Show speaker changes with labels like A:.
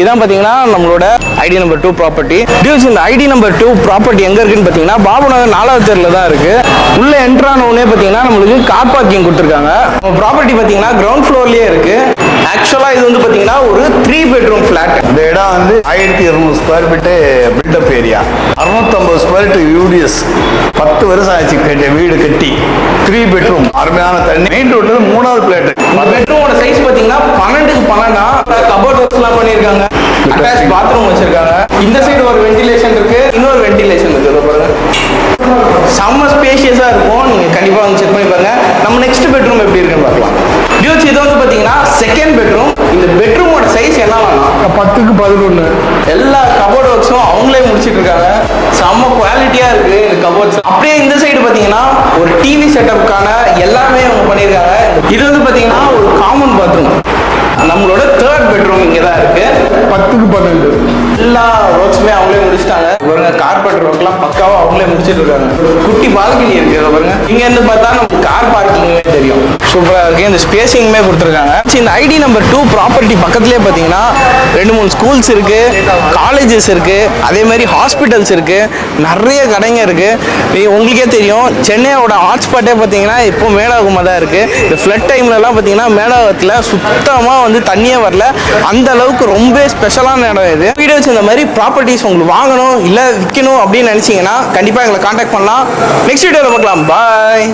A: இதான் பாத்தீங்கன்னா நம்மளோட ஐடி நம்பர் 2 ப்ராப்பர்ட்டி. இந்த ஐடி நம்பர் 2 ப்ராப்பர்ட்டி எங்க இருக்குன்னு பாத்தீங்கன்னா பாபுநகர் 4வது தெருல தான் இருக்கு. உள்ள என்ட்ரு ஆன உடனே பாத்தீங்கன்னா நம்மளுக்கு கார் பார்க்கிங் கொடுத்துருக்காங்க. ப்ராப்பர்ட்டி பாத்தீங்கன்னா கிரவுண்ட் ஃப்ளோர்லயே இருக்கு. ஆக்சுவலா இது வந்து பாத்தீங்கன்னா ஒரு 3 பெட்ரூம் ஃபிளாட்.
B: இந்த இடம் வந்து 1200 square feet built up area, 650 square feet UDS. 10 வருஷம் ஆச்சு வீடு கட்டி. 3 பெட்ரூம், அருமையான தண்ணி, மெயின் ரோட்ல 3வது பிளாட்.
A: பெட்ரூமோட சைஸ் பாத்தீங்கன்னா 12க்கு 12. கபோர்ட் ஒர்க்ஸ்லாம் பண்ணிருக்காங்க. அட்டாச் பாத்ரூம் வச்சிருக்காங்க. இந்த சைடு ஒரு வென்டிலேஷன் இருக்கு, இன்னொரு வென்டிலேஷன் இருக்கு. பாருங்க, செம்ம ஸ்பேஷியஸா இருக்கும். நீங்க கண்டிப்பா வந்து செக் பண்ணி பாருங்க. நம்ம நெக்ஸ்ட் பெட்ரூம் எப்படி இருக்குன்னு பார்க்கலாம். இது வந்து பாத்தீங்கன்னா செகண்ட் பெட்ரூம். இந்த பெட்ரூமோட சைஸ் என்னன்னா
B: 10க்கு 11.
A: எல்லா கபோர்ட் ஒர்க்ஸும் அவங்களே முடிச்சிட்டு இருக்காங்க. செம்ம குவாலிட்டியா இருக்கு இந்த கபோர்ட்ஸ். அப்படியே இந்த சைடு பாத்தீங்கன்னா ஒரு டிவி செட்டப்கான எல்லாமே அவங்க பண்ணிருக்காங்க. இது வந்து பாத்தீங்கன்னா ஒரு காமன் பாத்ரூம். நம்மளோட 3rd பெட்ரூம் இங்க தான் இருக்கு.
B: 10க்கு 12.
A: எல்லா ஒர்க்ஸுமே அவங்களே முடிச்சிட்டாங்க. பாருங்க, கார்பெண்டர் ஒர்க்லாம் பக்காவா அவங்களே முடிச்சிட்டு இருக்காங்க. குட்டி பால்கனி இருக்கு. பாருங்க, இங்க இருந்து பார்த்தா நமக்கு கார் பார்க்கிங்கே தெரியும். சூப்பரா இருக்கு. இந்த ஸ்பேசிங்குமே கொடுத்துருக்காங்க. இந்த ஐடி நம்பர் 2 ப்ராப்பர்ட்டி பக்கத்துலேயே பார்த்தீங்கன்னா 2-3 ஸ்கூல்ஸ் இருக்கு, காலேஜஸ் இருக்கு, அதே மாதிரி ஹாஸ்பிட்டல்ஸ் இருக்கு, நிறைய கடைங்க இருக்கு. உங்களுக்கே தெரியும், சென்னையோட ஹாட்ஸ்பாட்டே பார்த்தீங்கன்னா இப்போ மேலாகமாக தான் இருக்கு. இந்த ஃப்ளட் டைம்லலாம் பார்த்தீங்கன்னா மேலாகத்தில் சுத்தமாக வந்து தண்ணியே வரல. அந்த அளவுக்கு ரொம்ப ஸ்பெஷலான இடம் இது. வீடியோஸ் இந்த மாதிரி ப்ராப்பர்ட்டிஸ் உங்களுக்கு வாங்கணும் இல்லை விற்கணும் அப்படின்னு நினச்சிங்கன்னா கண்டிப்பாக எங்களை கான்டாக்ட் பண்ணலாம். நெக்ஸ்ட் வீடியோவில் பார்க்கலாம். பாய்.